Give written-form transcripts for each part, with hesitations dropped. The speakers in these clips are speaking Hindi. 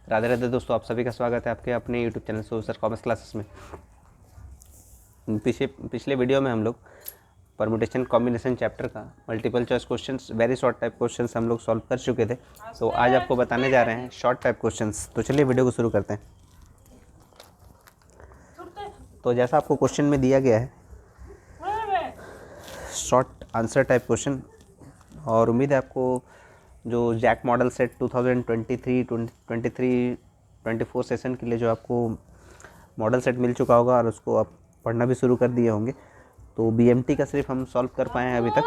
राधे राधे दोस्तों, आप सभी का स्वागत है आपके अपने YouTube channel sir commerce classes में। पिछले वीडियो में हम लोग परमुटेशन कॉम्बिनेशन चैप्टर का multiple choice questions, very short type questions हम लोग सॉल्व कर चुके थे। तो आज आपको बताने जा रहे हैं शॉर्ट टाइप क्वेश्चंस। तो चलिए वीडियो को शुरू करते हैं। तो जैसा आपको क्वेश्चन में दिया गया है, शॉर्ट आंसर टाइप क्वेश्चन, और उम्मीद है आपको जो जैक मॉडल सेट 2023-24 सेशन के लिए जो आपको मॉडल सेट मिल चुका होगा और उसको आप पढ़ना भी शुरू कर दिए होंगे। तो बीएमटी का सिर्फ हम सॉल्व कर पाए हैं अभी तक।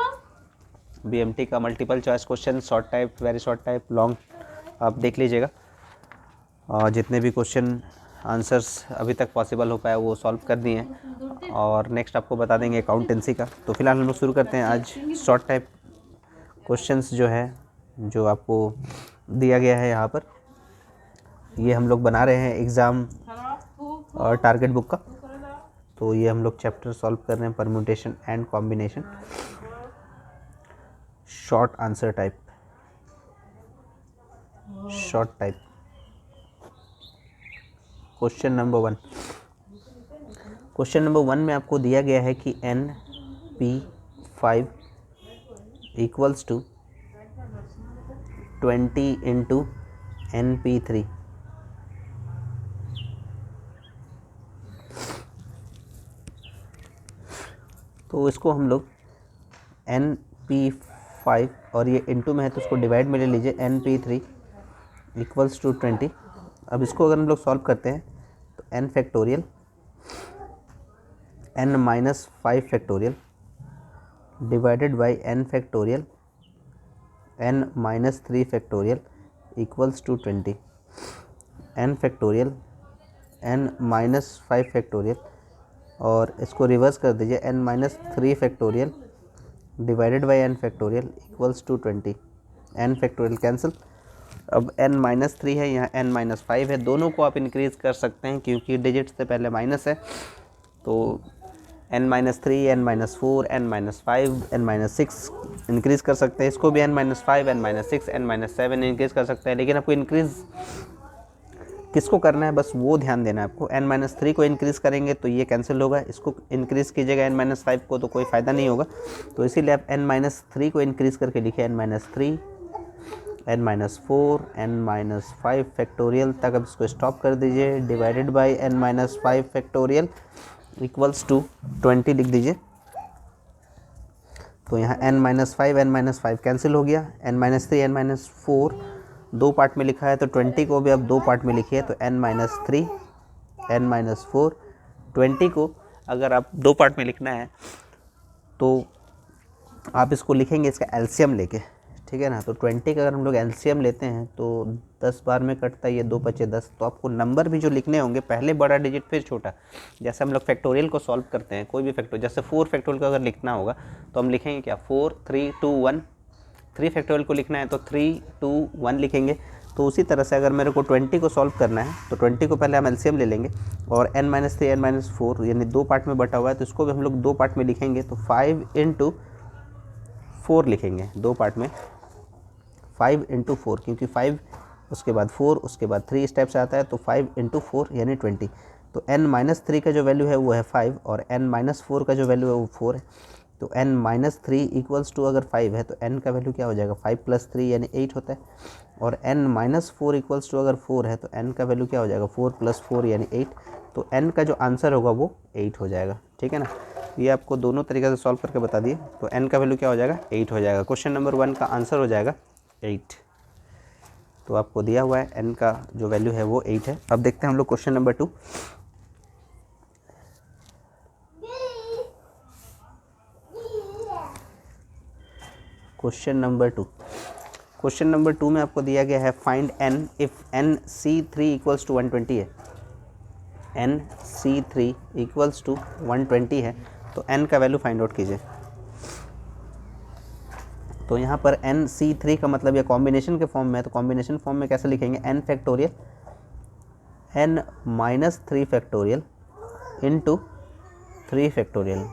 बीएमटी का multiple choice question, short type, very short type, long, आप देख लीजिएगा। और जितने भी क्वेश्चन आंसर्स अभी तक पॉसिबल हो पाया वो सॉल्व कर दिए हैं, और नेक्स्ट आपको बता देंगे अकाउंटेंसी का। तो फिलहाल हम लोग शुरू करते हैं आज शॉर्ट टाइप क्वेश्चंस जो है, जो आपको दिया गया है यहाँ पर। ये हम लोग बना रहे हैं एग्ज़ाम और टारगेट बुक का। तो ये हम लोग चैप्टर सॉल्व कर रहे हैं, permutation and combination, short answer type, short type. Question number 1। Question number 1 में आपको दिया गया है कि NP5 equals to 20 into NP3। तो इसको हम लोग NP5 और ये इंटू में है तो उसको डिवाइड में ले लीजिए, NP3 इक्वल्स टू 20। अब इसको अगर हम लोग सॉल्व करते हैं तो n factorial, n minus 5 factorial divided by n factorial n minus 3 factorial equals to 20। n factorial n minus 5 factorial, और इसको रिवर्स कर दीजिए, n minus 3 factorial divided by n factorial equals to 20। n factorial cancel. अब n माइनस 3 है, यहाँ n माइनस 5 है। दोनों को आप इंक्रीज़ कर सकते हैं क्योंकि डिजिट से पहले माइनस है। तो n minus 3, n minus 4, n minus 5, n minus 6 increase कर सकते हैं। इसको भी n minus 5, n minus 6, n minus 7 increase कर सकते हैं। लेकिन आपको इंक्रीज़ किसको करना है, बस वो ध्यान देना है आपको। n माइनस 3 को इंक्रीज़ करेंगे तो ये कैंसिल होगा, इसको इंक्रीज़ कीजिएगा n माइनस 5 को तो कोई फ़ायदा नहीं होगा। तो इसीलिए आप n माइनस 3 को इंक्रीज़ करके लिखिए, n minus 3, n minus 4, n minus 5 factorial तक अब इसको स्टॉप कर दीजिए, divided by n minus 5 factorial equals to 20 लिख दीजिए। तो यहाँ n minus 5, n minus 5 cancel हो गया, n माइनस 3, n माइनस 4 दो पार्ट में लिखा है तो 20 को भी अब दो पार्ट में लिखिए। तो n माइनस 3, n माइनस 4, 20 को अगर आप दो पार्ट में लिखना है तो आप इसको लिखेंगे इसका एलसीएम लेके, ठीक है ना। तो 20 का अगर हम लोग एलसीएम लेते हैं तो 10 बार में कटता है, ये 2 बचे 10। तो आपको नंबर भी जो लिखने होंगे, पहले बड़ा डिजिट फिर छोटा। जैसे हम लोग फैक्टोरियल को सॉल्व करते हैं, कोई भी फैक्टोरियल, जैसे 4 फैक्टोरियल को अगर लिखना होगा तो हम लिखेंगे क्या, 4 3 2 1। 3 फैक्टोरियल को लिखना है तो 3 2 1 लिखेंगे। तो उसी तरह से अगर मेरे को 20 को सॉल्व करना है तो 20 को पहले हम एलसीएम ले लेंगे, और n माइनस 3, n माइनस 4 यानी दो पार्ट में बटा हुआ है तो इसको भी हम लोग दो पार्ट में लिखेंगे। तो 5 इंटू 4 लिखेंगे दो पार्ट में, 5 इंटू 4, क्योंकि 5 उसके बाद 4 उसके बाद 3 स्टेप से आता है। तो 5 इंटू 4 यानी 20। तो n माइनस 3 का जो वैल्यू है वो है 5, और n माइनस 4 का जो वैल्यू है वो 4 है। तो n माइनस 3 इक्वल्स टू अगर 5 है तो n का वैल्यू क्या हो जाएगा, 5 प्लस 3 यानी 8 होता है। और n माइनस 4 इक्वल्स टू अगर 4 है तो n का वैल्यू क्या हो जाएगा, 4 प्लस 4 यानी 8। तो n का जो आंसर होगा वो 8 हो जाएगा, ठीक है ना। ये आपको दोनों तरीके से सॉल्व करके बता दिए। तो n का वैल्यू क्या हो जाएगा, 8 हो जाएगा। क्वेश्चन नंबर 1 का आंसर हो जाएगा 8। तो आपको दिया हुआ है n का जो वैल्यू है वो 8 है। अब देखते हैं हम लोग question number 2। Question number 2। Question number 2 में आपको दिया गया है find n if NC3 equals to 120 है। NC3 इक्वल्स टू 120 है तो n का वैल्यू फाइंड आउट कीजिए। तो यहाँ पर NC3 का मतलब ये कॉम्बिनेशन के फॉर्म में है, तो कॉम्बिनेशन फॉर्म में कैसे लिखेंगे, n factorial n minus 3 factorial into 3 factorial.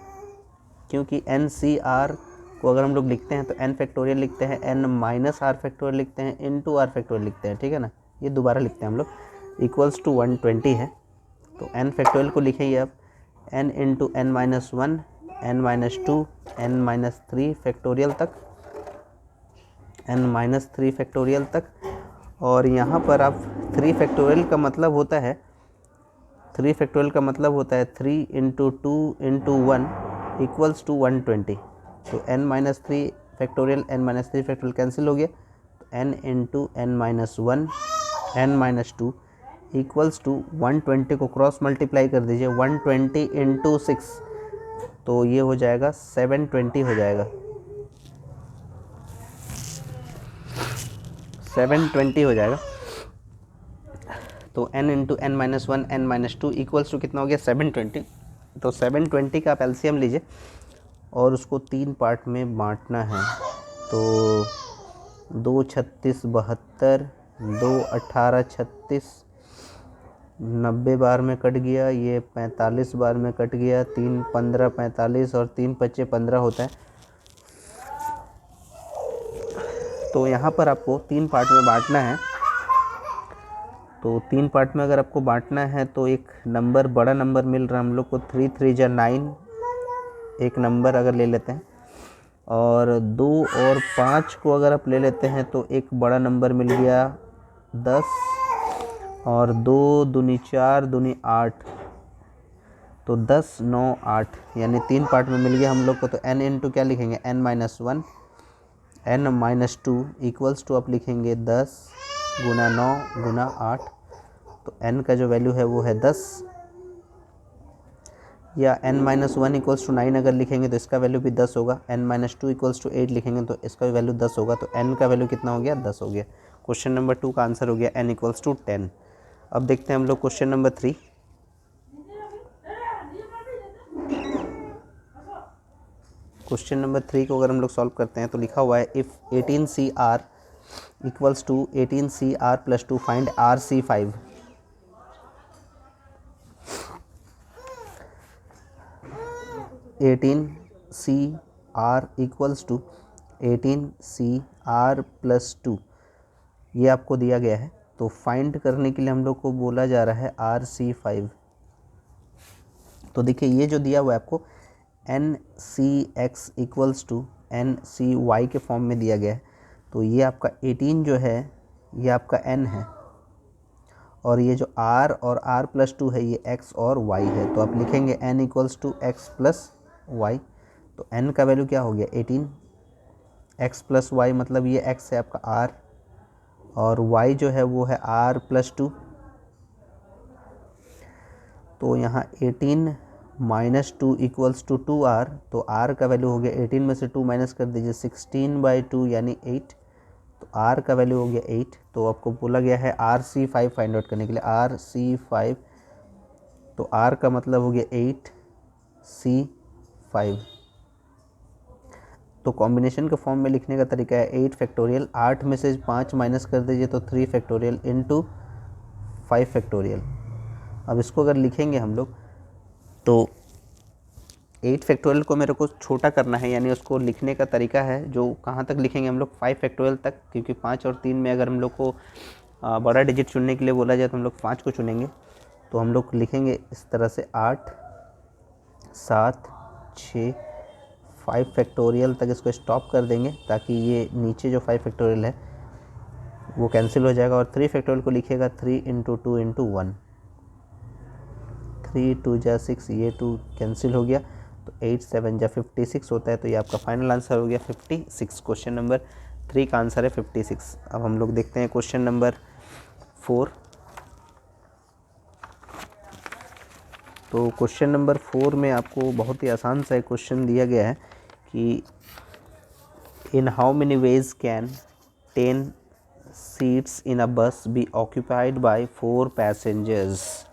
क्योंकि NCR को अगर हम लोग लिखते हैं तो n फैक्टोरियल लिखते हैं, n माइनस r फैक्टोरियल लिखते हैं, इंटू r फैक्टोरियल लिखते हैं, ठीक है ना। ये दोबारा लिखते हैं हम लोग, इक्वल्स टू 120 है। तो n फैक्टोरियल को लिखेंगे अब n into n minus 1, n minus 2, n minus 3 factorial तक, n माइनस 3 फैक्टोरियल तक। और यहाँ पर आप 3 फैक्टोरियल का मतलब होता है 3 इंटू 2 इंटू 1 इक्वल्स टू 120। तो n माइनस 3 फैक्टोरियल कैंसिल हो गया, तो n into n minus 1, n minus 2 equals to 120 को क्रॉस मल्टीप्लाई कर दीजिए, 120 इंटू 6, तो ये हो जाएगा 720 हो जाएगा, 720 हो जाएगा। तो n into n minus 1, n minus 2 equals to कितना हो गया 720। तो 720 का आप एलसीएम लीजिए और उसको 3 पार्ट में बांटना है। तो 2 36 72, 2 18 36, 90 बार में कट गया, ये 45 बार में कट गया, 3 15 45 और 3 25 15 होता है। तो यहाँ पर आपको 3 पार्ट में बांटना है। तो 3 पार्ट में अगर आपको बांटना है तो एक नंबर, बड़ा नंबर मिल रहा है हम लोग को 3 3 जा 9, एक नंबर अगर ले लेते हैं, और 2 और 5 को अगर आप ले लेते हैं तो एक बड़ा नंबर मिल गया 10, और 2 दूनी 4 दूनी 8, तो 10 9 8, यानी 3 पार्ट में मिल गया हम लोग को। तो n इंटू क्या लिखेंगे n minus 1, n minus 2 equals to आप लिखेंगे 10 गुना 9 गुना 8। तो n का जो वैल्यू है वो है 10, या n माइनस 1 इक्वल्स टू 9 अगर लिखेंगे तो इसका वैल्यू भी 10 होगा, n माइनस 2 इक्वल्स टू 8 लिखेंगे तो इसका वैल्यू 10 होगा। तो n का वैल्यू कितना हो गया 10 हो गया। क्वेश्चन नंबर 2 का आंसर हो गया n इक्वल्स टू 10। अब देखते हैं हम लोग क्वेश्चन नंबर 3। क्वेश्चन नंबर 3 को अगर हम लोग सॉल्व करते हैं तो लिखा हुआ है if 18CR equals to 18CR plus 2 find RC5। CR equals to 18CR plus 2, ये आपको दिया गया है। तो फाइंड करने के लिए हम लोग को बोला जा रहा है RC5। तो देखिए ये जो दिया हुआ है आपको NCX इक्वल्स टू NCY के फॉर्म में दिया गया है। तो ये आपका 18 जो है ये आपका n है, और ये जो r और r प्लस 2 है ये x और y है। तो आप लिखेंगे n equals to x plus y। तो n का वैल्यू क्या हो गया 18, x प्लस y मतलब ये x है आपका r, और y जो है वो है r प्लस 2। तो यहाँ 18 माइनस 2 इक्वल्स टू 2r, तो r का वैल्यू हो गया 18 में से 2 माइनस कर दीजिए 16/2 यानी 8। तो r का वैल्यू हो गया 8। तो आपको बोला गया है RC5 फाइंड आउट करने के लिए, RC5। तो r का मतलब हो गया 8C5। तो कॉम्बिनेशन के फॉर्म में लिखने का तरीका है 8 फैक्टोरियल, 8 में से 5 माइनस कर दीजिए तो 3 फैक्टोरियल इंटू 5 फैक्टोरियल। अब इसको अगर लिखेंगे हम लोग तो 8 फैक्टोरियल को मेरे को छोटा करना है, यानी उसको लिखने का तरीका है जो कहाँ तक लिखेंगे हम लोग 5 फैक्टोरियल तक, क्योंकि 5 और 3 में अगर हम लोग को बड़ा डिजिट चुनने के लिए बोला जाए तो हम लोग 5 को चुनेंगे। तो हम लोग लिखेंगे इस तरह से 8 7 6 5 फैक्टोरियल तक इसको स्टॉप कर देंगे, ताकि ये नीचे जो 5 फैक्टोरियल है वो कैंसिल हो जाएगा। और 3 फैक्टोरियल को लिखेगा 3 इंटू 2 इंटू 1, 3 2 जा 6, ये 2 कैंसिल हो गया, तो 8 7 जा 56 होता है। तो ये आपका फाइनल आंसर हो गया 56। क्वेश्चन नंबर 3 का आंसर है 56। अब हम लोग देखते हैं क्वेश्चन नंबर 4। तो क्वेश्चन नंबर 4 में आपको बहुत ही आसान सा एक क्वेश्चन दिया गया है कि in how many ways can 10 seats in a bus be occupied by 4 passengers.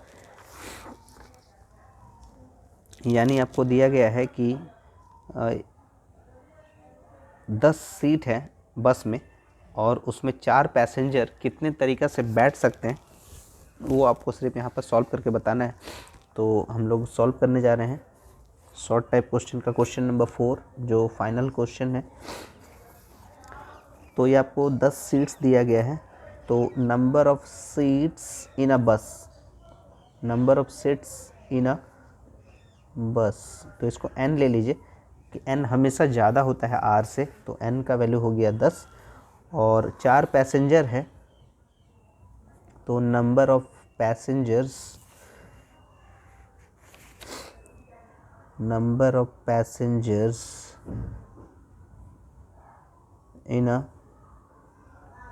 यानी आपको दिया गया है कि 10 सीट है बस में और उसमें 4 पैसेंजर कितने तरीक़ा से बैठ सकते हैं, वो आपको सिर्फ यहाँ पर सॉल्व करके बताना है। तो हम लोग सॉल्व करने जा रहे हैं शॉर्ट टाइप क्वेश्चन का, क्वेश्चन नंबर 4 जो फाइनल क्वेश्चन है। तो ये आपको 10 सीट्स दिया गया है। तो तो number of seats in a बस, number of seats in a बस, तो इसको n ले लीजिए कि n हमेशा ज़्यादा होता है r से, तो n का वैल्यू हो गया 10 और 4 पैसेंजर है तो number of passengers, number of passengers in a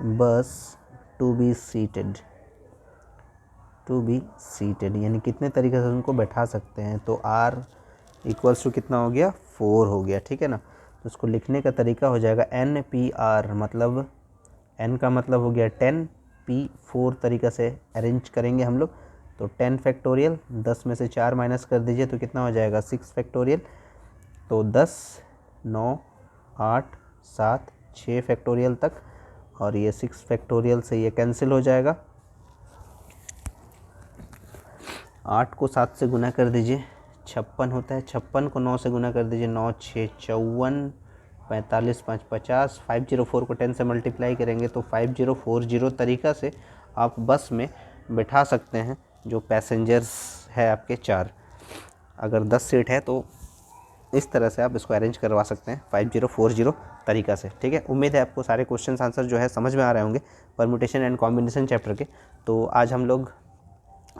bus to be seated, to be seated यानी कितने तरीके से उनको बैठा सकते हैं, तो r इक्वल्स टू कितना हो गया 4 हो गया, ठीक है ना। तो उसको लिखने का तरीका हो जाएगा NPR, मतलब n का मतलब हो गया 10, p 4 तरीक़ा से अरेंज करेंगे हम लोग, तो 10 फैक्टोरियल, 10 में से 4 माइनस कर दीजिए तो कितना हो जाएगा 6 फैक्टोरियल, तो 10 9 8 7 6 फैक्टोरियल तक, और ये 6 फैक्टोरियल से ये कैंसिल हो जाएगा। 8 को 7 से गुना कर दीजिए 56 होता है, 56 को 9 से गुना कर दीजिए 9 6 54, 45 5 50, 504 को 10 से मल्टीप्लाई करेंगे तो 5040 तरीक़ा से आप बस में बैठा सकते हैं जो पैसेंजर्स है आपके 4। अगर 10 सीट है तो इस तरह से आप इसको अरेंज करवा सकते हैं 5040 तरीक़ा से, ठीक है। उम्मीद है आपको सारे क्वेश्चन आंसर जो है समझ में आ रहे होंगे परम्यूटेशन एंड कॉम्बिनेशन चैप्टर के। तो आज हम लोग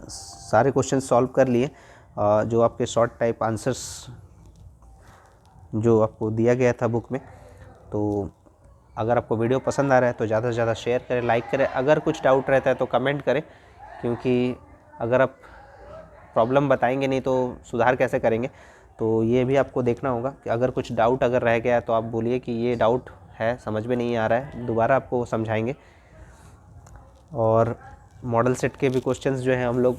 सारे क्वेश्चन सॉल्व कर लिए, जो आपके शॉर्ट टाइप आंसर्स जो आपको दिया गया था बुक में। तो अगर आपको वीडियो पसंद आ रहा है तो ज़्यादा से ज़्यादा शेयर करें, लाइक करें, अगर कुछ डाउट रहता है तो कमेंट करें, क्योंकि अगर आप प्रॉब्लम बताएंगे नहीं तो सुधार कैसे करेंगे। तो ये भी आपको देखना होगा कि अगर कुछ डाउट अगर रह गया है तो आप बोलिए कि ये डाउट है, समझ में नहीं आ रहा है, दोबारा आपको समझाएंगे। और मॉडल सेट के भी क्वेश्चंस जो हैं हम लोग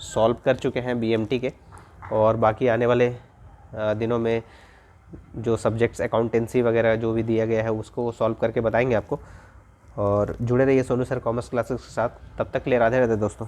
सॉल्व कर चुके हैं BMT के, और बाकी आने वाले दिनों में जो सब्जेक्ट्स अकाउंटेंसी वगैरह जो भी दिया गया है उसको सॉल्व करके बताएंगे आपको। और जुड़े रहिए सोनू सर कॉमर्स क्लासेस के साथ। तब तक के लिए राधे राधे दोस्तों।